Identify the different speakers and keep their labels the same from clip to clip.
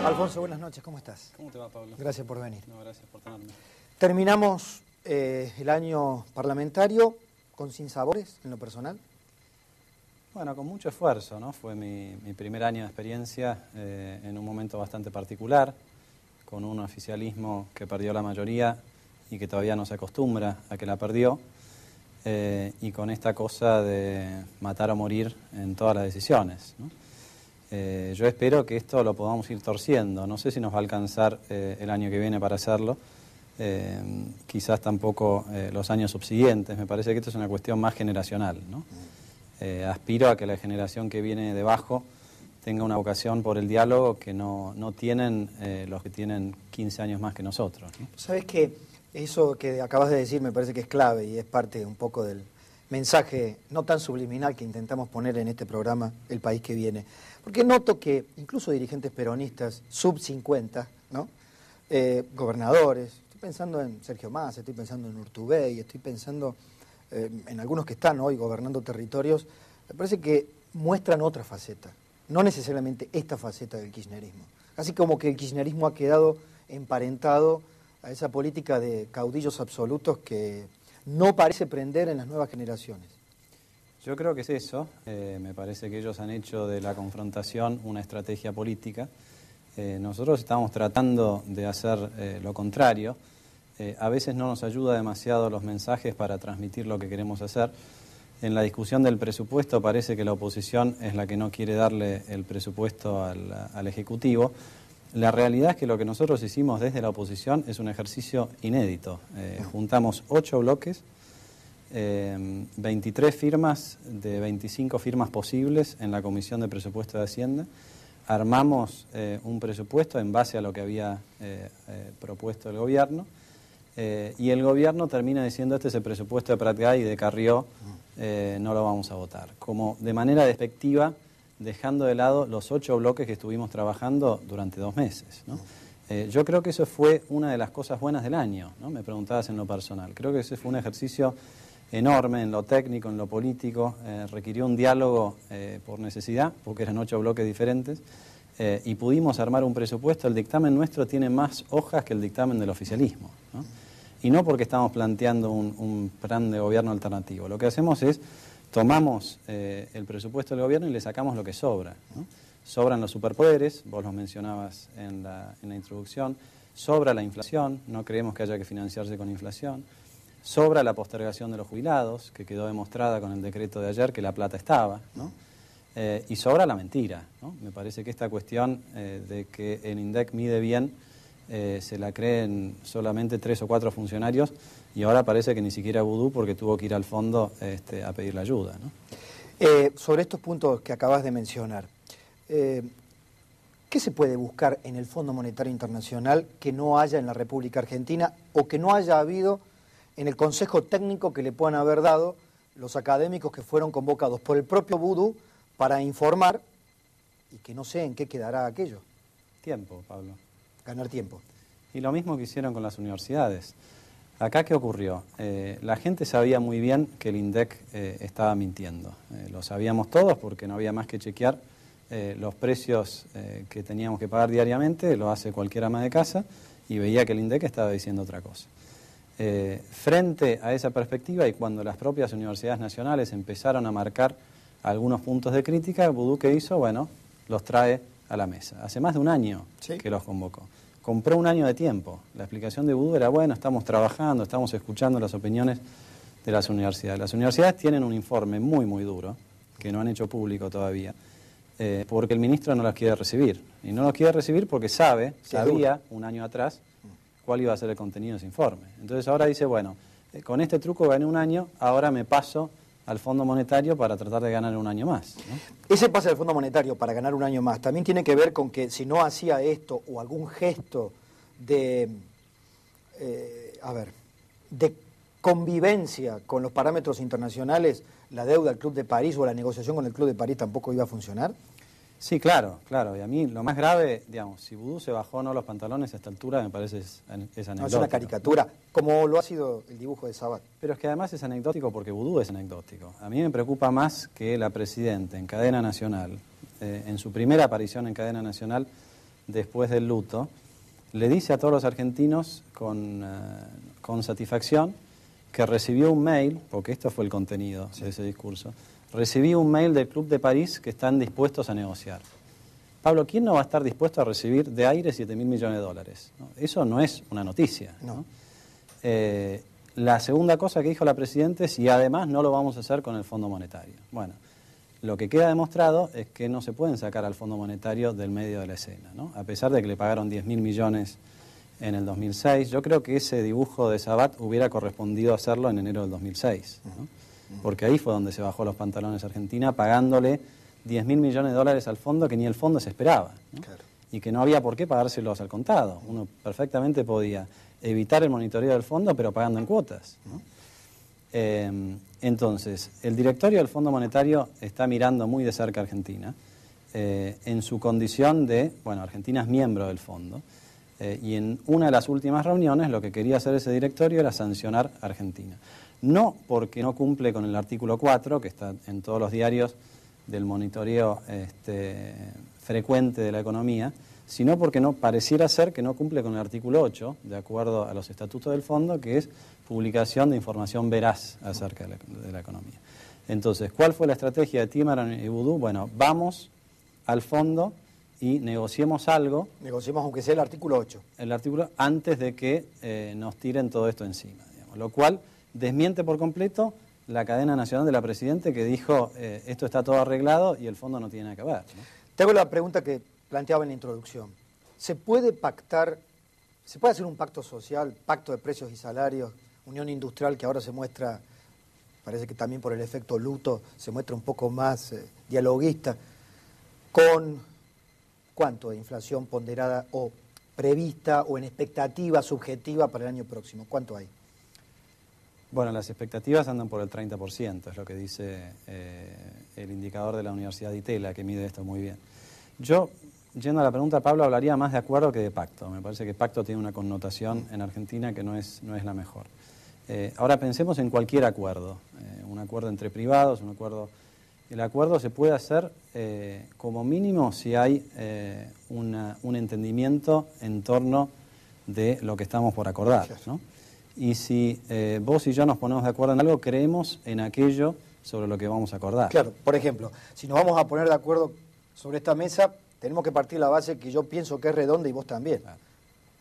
Speaker 1: Alfonso, buenas noches, ¿cómo estás?
Speaker 2: ¿Cómo te va, Pablo?
Speaker 1: Gracias por venir.
Speaker 2: No, gracias por tenerme.
Speaker 1: Terminamos el año parlamentario con sinsabores en lo personal.
Speaker 2: Bueno, con mucho esfuerzo, ¿no? Fue mi primer año de experiencia en un momento bastante particular, con un oficialismo que perdió la mayoría y que todavía no se acostumbra a que la perdió, y con esta cosa de matar o morir en todas las decisiones, ¿no? Yo espero que esto lo podamos ir torciendo. No sé si nos va a alcanzar el año que viene para hacerlo, quizás tampoco los años subsiguientes. Me parece que esto es una cuestión más generacional, ¿no? Aspiro a que la generación que viene debajo tenga una vocación por el diálogo que no tienen los que tienen 15 años más que nosotros, ¿no?
Speaker 1: Sabes que eso que acabas de decir me parece que es clave y es parte un poco del mensaje no tan subliminal que intentamos poner en este programa El País que Viene. Porque noto que incluso dirigentes peronistas sub 50, ¿no? Gobernadores, estoy pensando en Sergio Massa, estoy pensando en Urtubey, estoy pensando en algunos que están hoy gobernando territorios, me parece que muestran otra faceta, no necesariamente esta faceta del kirchnerismo. Así como que el kirchnerismo ha quedado emparentado a esa política de caudillos absolutos que no parece prender en las nuevas generaciones.
Speaker 2: Yo creo que es eso. Me parece que ellos han hecho de la confrontación una estrategia política. Nosotros estamos tratando de hacer lo contrario. A veces no nos ayuda demasiado los mensajes para transmitir lo que queremos hacer. En la discusión del presupuesto parece que la oposición es la que no quiere darle el presupuesto al Ejecutivo. La realidad es que lo que nosotros hicimos desde la oposición es un ejercicio inédito. Juntamos 8 bloques, 23 firmas de 25 firmas posibles en la Comisión de Presupuesto de Hacienda. Armamos un presupuesto en base a lo que había propuesto el gobierno, y el gobierno termina diciendo: este es el presupuesto de Prat-Gay y de Carrió, no lo vamos a votar. Como de manera despectiva, dejando de lado los 8 bloques que estuvimos trabajando durante 2 meses, ¿no? Yo creo que eso fue una de las cosas buenas del año, ¿no? Me preguntabas en lo personal. Creo que ese fue un ejercicio enorme en lo técnico, en lo político. Requirió un diálogo por necesidad, porque eran 8 bloques diferentes, y pudimos armar un presupuesto. El dictamen nuestro tiene más hojas que el dictamen del oficialismo, ¿no? Y no porque estamos planteando un plan de gobierno alternativo. Lo que hacemos es tomamos el presupuesto del gobierno y le sacamos lo que sobra, ¿no? Sobran los superpoderes, vos los mencionabas en la introducción, sobra la inflación, no creemos que haya que financiarse con inflación, sobra la postergación de los jubilados, que quedó demostrada con el decreto de ayer que la plata estaba, ¿no? Y sobra la mentira, ¿no? Me parece que esta cuestión de que el INDEC mide bien, se la creen solamente 3 o 4 funcionarios, y ahora parece que ni siquiera Vudú, porque tuvo que ir al fondo a pedir la ayuda, ¿no?
Speaker 1: Sobre estos puntos que acabas de mencionar, ¿qué se puede buscar en el Fondo Monetario Internacional que no haya en la República Argentina o que no haya habido en el consejo técnico que le puedan haber dado los académicos que fueron convocados por el propio Vudú para informar, y que no sé en qué quedará aquello?
Speaker 2: Tiempo, Pablo.
Speaker 1: Ganar tiempo.
Speaker 2: Y lo mismo que hicieron con las universidades. Acá, ¿qué ocurrió? La gente sabía muy bien que el INDEC estaba mintiendo. Lo sabíamos todos porque no había más que chequear los precios que teníamos que pagar diariamente, lo hace cualquier ama de casa, y veía que el INDEC estaba diciendo otra cosa. Frente a esa perspectiva, y cuando las propias universidades nacionales empezaron a marcar algunos puntos de crítica, Vudú, ¿qué hizo? Bueno, los trae a la mesa. Hace más de un año que los convocó. Compró un año de tiempo. La explicación de Vudú era: bueno, estamos trabajando, estamos escuchando las opiniones de las universidades. Las universidades tienen un informe muy, muy duro, que no han hecho público todavía, porque el ministro no los quiere recibir. Y no los quiere recibir porque sabía un año atrás cuál iba a ser el contenido de ese informe. Entonces ahora dice: bueno, con este truco gané un año, ahora me paso al Fondo Monetario para tratar de ganar un año más, ¿no?
Speaker 1: Ese pase al Fondo Monetario para ganar un año más también tiene que ver con que si no hacía esto o algún gesto de convivencia con los parámetros internacionales, la deuda al Club de París o la negociación con el Club de París tampoco iba a funcionar.
Speaker 2: Sí, claro. Y a mí lo más grave, digamos, si Vudú se bajó o no los pantalones a esta altura, me parece es anecdótico.
Speaker 1: No, es una caricatura, como lo ha sido el dibujo de Sabat.
Speaker 2: Pero es que además es anecdótico porque Vudú es anecdótico. A mí me preocupa más que la presidenta en cadena nacional, en su primera aparición en cadena nacional, después del luto, le dice a todos los argentinos con satisfacción que recibió un mail, porque esto fue el contenido de ese discurso, recibí un mail del Club de París que están dispuestos a negociar. Pablo, ¿quién no va a estar dispuesto a recibir de aire 7.000 millones de dólares? ¿No? Eso no es una noticia. ¿No? La segunda cosa que dijo la Presidenta es, y además no lo vamos a hacer con el Fondo Monetario. Bueno, lo que queda demostrado es que no se pueden sacar al Fondo Monetario del medio de la escena, ¿no? A pesar de que le pagaron 10.000 millones en el 2006, yo creo que ese dibujo de Sabat hubiera correspondido hacerlo en enero del 2006, ¿no? Porque ahí fue donde se bajó los pantalones Argentina, pagándole 10.000 millones de dólares al fondo que ni el fondo se esperaba, ¿no? Claro. Y que no había por qué pagárselos al contado. Uno perfectamente podía evitar el monitoreo del fondo, pero pagando en cuotas, ¿no? Entonces, el directorio del Fondo Monetario está mirando muy de cerca a Argentina, en su condición de, bueno, Argentina es miembro del fondo, y en una de las últimas reuniones lo que quería hacer ese directorio era sancionar a Argentina. No porque no cumple con el artículo 4, que está en todos los diarios del monitoreo frecuente de la economía, sino porque no pareciera ser que no cumple con el artículo 8, de acuerdo a los estatutos del fondo, que es publicación de información veraz acerca de la economía. Entonces, ¿cuál fue la estrategia de Timerman y Boudou? Bueno, vamos al fondo y negociemos algo.
Speaker 1: Negociemos aunque sea el artículo 8.
Speaker 2: El artículo antes de que nos tiren todo esto encima, digamos. Lo cual desmiente por completo la cadena nacional de la Presidenta que dijo esto está todo arreglado y el fondo no tiene nada que ver, ¿no?
Speaker 1: Te hago la pregunta que planteaba en la introducción. ¿Se puede pactar, se puede hacer un pacto social, pacto de precios y salarios, unión industrial que ahora se muestra, parece que también por el efecto luto, se muestra un poco más dialoguista, con cuánto de inflación ponderada o prevista o en expectativa subjetiva para el año próximo? ¿Cuánto hay?
Speaker 2: Bueno, las expectativas andan por el 30%, es lo que dice el indicador de la Universidad de Itela, que mide esto muy bien. Yo, yendo a la pregunta, Pablo, hablaría más de acuerdo que de pacto. Me parece que pacto tiene una connotación en Argentina que no es la mejor. Ahora pensemos en cualquier acuerdo, un acuerdo entre privados, un acuerdo... El acuerdo se puede hacer como mínimo si hay un entendimiento en torno de lo que estamos por acordar, ¿no? Y si vos y yo nos ponemos de acuerdo en algo, creemos en aquello sobre lo que vamos a acordar.
Speaker 1: Claro, por ejemplo, si nos vamos a poner de acuerdo sobre esta mesa, tenemos que partir la base que yo pienso que es redonda y vos también. Claro.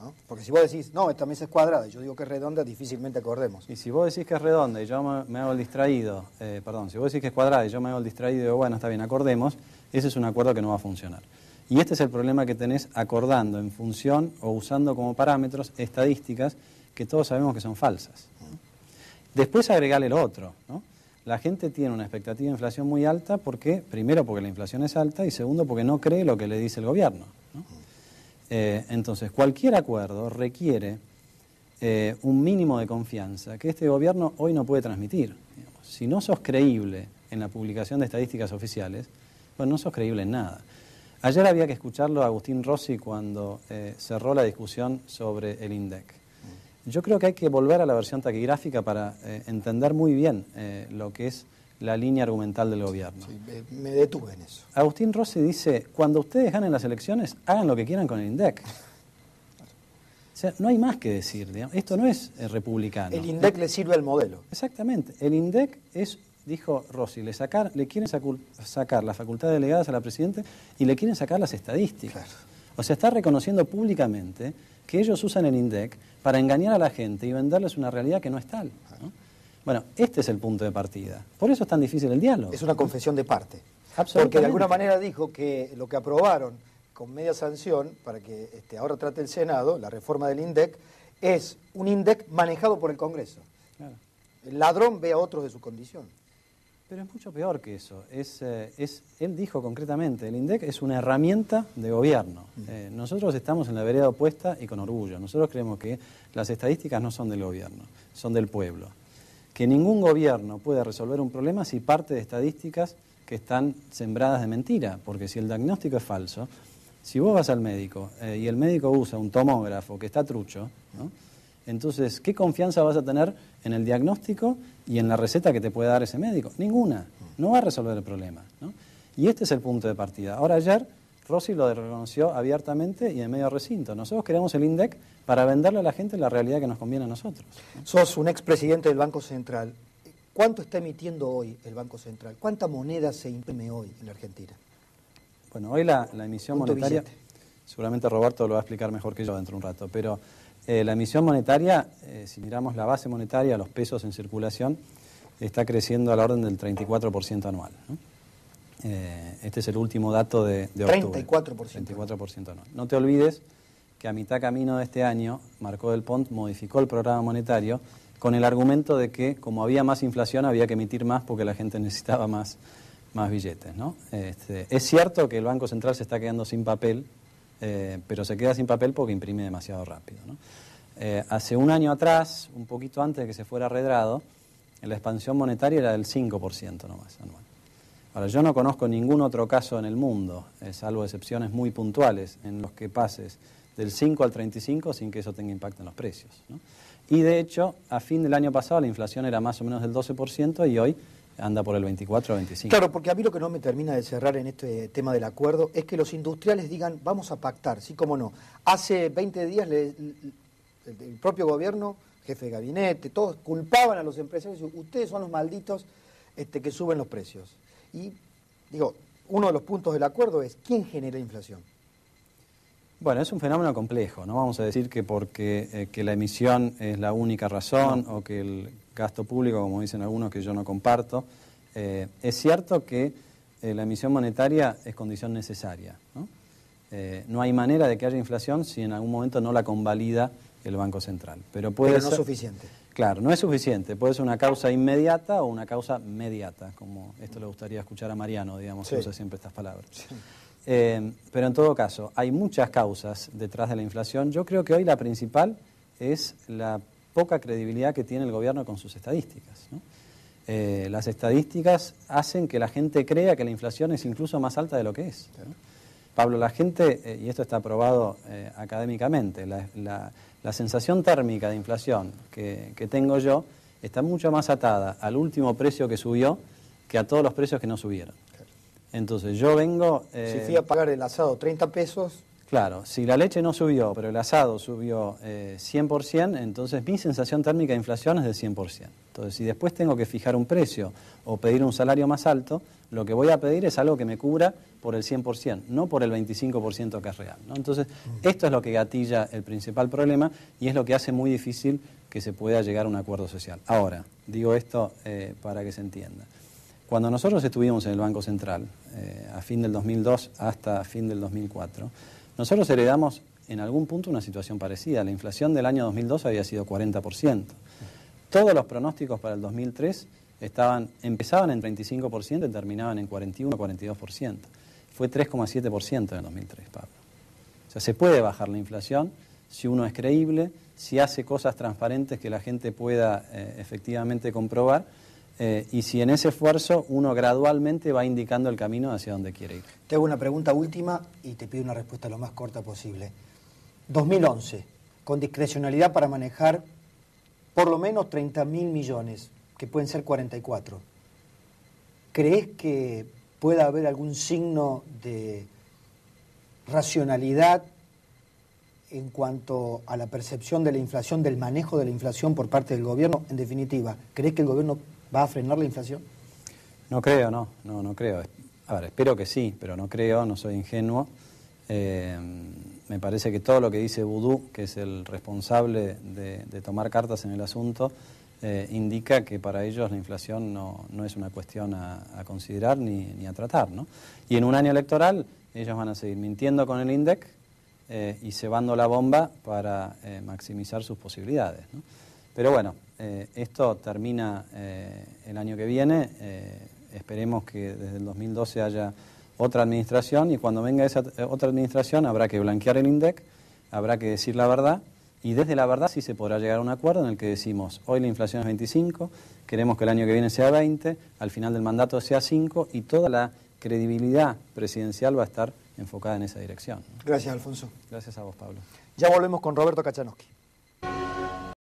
Speaker 1: ¿No? Porque si vos decís, no, esta mesa es cuadrada y yo digo que es redonda, difícilmente acordemos.
Speaker 2: Y si vos decís que es redonda y yo me hago el distraído, si vos decís que es cuadrada y yo me hago el distraído y digo, bueno, está bien, acordemos, ese es un acuerdo que no va a funcionar. Y este es el problema que tenés acordando en función o usando como parámetros estadísticas que todos sabemos que son falsas. Después agregarle lo otro, ¿no? La gente tiene una expectativa de inflación muy alta porque, primero porque la inflación es alta y segundo porque no cree lo que le dice el gobierno, ¿no? Entonces, cualquier acuerdo requiere un mínimo de confianza que este gobierno hoy no puede transmitir. Digamos. Si no sos creíble en la publicación de estadísticas oficiales, bueno, no sos creíble en nada. Ayer había que escucharlo a Agustín Rossi cuando cerró la discusión sobre el INDEC. Yo creo que hay que volver a la versión taquigráfica para entender muy bien lo que es la línea argumental del gobierno.
Speaker 1: Sí, me detuve en eso.
Speaker 2: Agustín Rossi dice, cuando ustedes ganen las elecciones, hagan lo que quieran con el INDEC. O sea, no hay más que decir, digamos. Esto no es republicano.
Speaker 1: El INDEC le sirve al modelo.
Speaker 2: Exactamente. El INDEC es, dijo Rossi, le quieren sacar las facultades delegadas a la Presidenta y le quieren sacar las estadísticas. Claro. O sea, está reconociendo públicamente que ellos usan el INDEC para engañar a la gente y venderles una realidad que no es tal, ¿no? Bueno, este es el punto de partida. Por eso es tan difícil el diálogo.
Speaker 1: Es una confesión de parte.
Speaker 2: Absolutamente.
Speaker 1: Porque de alguna manera dijo que lo que aprobaron con media sanción, para que ahora trate el Senado, la reforma del INDEC, es un INDEC manejado por el Congreso. Claro. El ladrón ve a otros de su condición.
Speaker 2: Pero es mucho peor que eso. Él dijo concretamente, el INDEC es una herramienta de gobierno. Nosotros estamos en la vereda opuesta y con orgullo. Nosotros creemos que las estadísticas no son del gobierno, son del pueblo. Que ningún gobierno puede resolver un problema si parte de estadísticas que están sembradas de mentira. Porque si el diagnóstico es falso, si vos vas al médico y el médico usa un tomógrafo que está trucho, ¿no? Entonces, ¿qué confianza vas a tener en el diagnóstico y en la receta que te puede dar ese médico? Ninguna. No va a resolver el problema, ¿no? Y este es el punto de partida. Ahora, ayer Rossi lo reconoció abiertamente y en medio recinto. Nosotros queremos el INDEC para venderle a la gente la realidad que nos conviene a nosotros.
Speaker 1: Sos un expresidente del Banco Central. ¿Cuánto está emitiendo hoy el Banco Central? ¿Cuánta moneda se imprime hoy en la Argentina?
Speaker 2: Bueno, hoy la emisión monetaria, seguramente Roberto lo va a explicar mejor que yo dentro de un rato, pero la emisión monetaria, si miramos la base monetaria, los pesos en circulación, está creciendo a la orden del 34% anual, ¿no? Este es el último dato de octubre. 34% anual. No te olvides que a mitad camino de este año, Marcó del Pont modificó el programa monetario con el argumento de que como había más inflación había que emitir más porque la gente necesitaba más billetes, ¿no? Es cierto que el Banco Central se está quedando sin papel, pero se queda sin papel porque imprime demasiado rápido, ¿no? Hace un año atrás, un poquito antes de que se fuera arredrado, la expansión monetaria era del 5% nomás anual. Ahora, yo no conozco ningún otro caso en el mundo, salvo excepciones muy puntuales, en los que pases del 5 al 35 sin que eso tenga impacto en los precios, ¿no? Y de hecho, a fin del año pasado la inflación era más o menos del 12% y hoy anda por el 24 o 25%.
Speaker 1: Claro, porque a mí lo que no me termina de cerrar en este tema del acuerdo es que los industriales digan, vamos a pactar, sí, cómo no. Hace 20 días el propio gobierno, jefe de gabinete, todos culpaban a los empresarios, ustedes son los malditos que suben los precios. Y digo, uno de los puntos del acuerdo es, ¿quién genera inflación?
Speaker 2: Bueno, es un fenómeno complejo, no vamos a decir que porque que la emisión es la única razón o que el gasto público, como dicen algunos, que yo no comparto. Es cierto que la emisión monetaria es condición necesaria, ¿no? No hay manera de que haya inflación si en algún momento no la convalida el Banco Central. Pero no
Speaker 1: es suficiente.
Speaker 2: Claro, no es suficiente. Puede ser una causa inmediata o una causa mediata, como esto le gustaría escuchar a Mariano, digamos, que usa siempre estas palabras. Sí. Pero en todo caso, hay muchas causas detrás de la inflación. Yo creo que hoy la principal es la poca credibilidad que tiene el gobierno con sus estadísticas, ¿no? Las estadísticas hacen que la gente crea que la inflación es incluso más alta de lo que es, ¿no? Pablo, la gente, y esto está probado académicamente, la sensación térmica de inflación que tengo yo está mucho más atada al último precio que subió que a todos los precios que no subieron. Entonces yo vengo...
Speaker 1: si fui a pagar el asado 30 pesos...
Speaker 2: Claro, si la leche no subió, pero el asado subió 100%, entonces mi sensación térmica de inflación es de 100%. Entonces, si después tengo que fijar un precio o pedir un salario más alto, lo que voy a pedir es algo que me cubra por el 100%, no por el 25% que es real, ¿no? Entonces, esto es lo que gatilla el principal problema y es lo que hace muy difícil que se pueda llegar a un acuerdo social. Ahora, digo esto para que se entienda. Cuando nosotros estuvimos en el Banco Central, a fin del 2002 hasta fin del 2004, nosotros heredamos en algún punto una situación parecida. La inflación del año 2002 había sido 40%. Todos los pronósticos para el 2003 empezaban en 35% y terminaban en 41 o 42%. Fue 3,7% en el 2003, Pablo. O sea, se puede bajar la inflación si uno es creíble, si hace cosas transparentes que la gente pueda efectivamente comprobar, y si en ese esfuerzo uno gradualmente va indicando el camino hacia donde quiere ir.
Speaker 1: Te hago una pregunta última y te pido una respuesta lo más corta posible. 2011, con discrecionalidad para manejar por lo menos 30.000 millones, que pueden ser 44. ¿Crees que pueda haber algún signo de racionalidad en cuanto a la percepción de la inflación, del manejo de la inflación por parte del gobierno? En definitiva, ¿crees que el gobierno va a frenar la inflación?
Speaker 2: No creo, no creo. A ver, espero que sí, pero no creo, no soy ingenuo. Me parece que todo lo que dice Boudou, que es el responsable de tomar cartas en el asunto, indica que para ellos la inflación no es una cuestión a considerar ni a tratar, ¿no? Y en un año electoral ellos van a seguir mintiendo con el INDEC y cebando la bomba para maximizar sus posibilidades, ¿no? Pero bueno, esto termina el año que viene. Esperemos que desde el 2012 haya otra administración y cuando venga esa otra administración habrá que blanquear el INDEC, habrá que decir la verdad y desde la verdad sí se podrá llegar a un acuerdo en el que decimos hoy la inflación es 25, queremos que el año que viene sea 20, al final del mandato sea 5 y toda la credibilidad presidencial va a estar enfocada en esa dirección, ¿no?
Speaker 1: Gracias, Alfonso.
Speaker 2: Gracias a vos, Pablo.
Speaker 1: Ya volvemos con Roberto Kachanowski.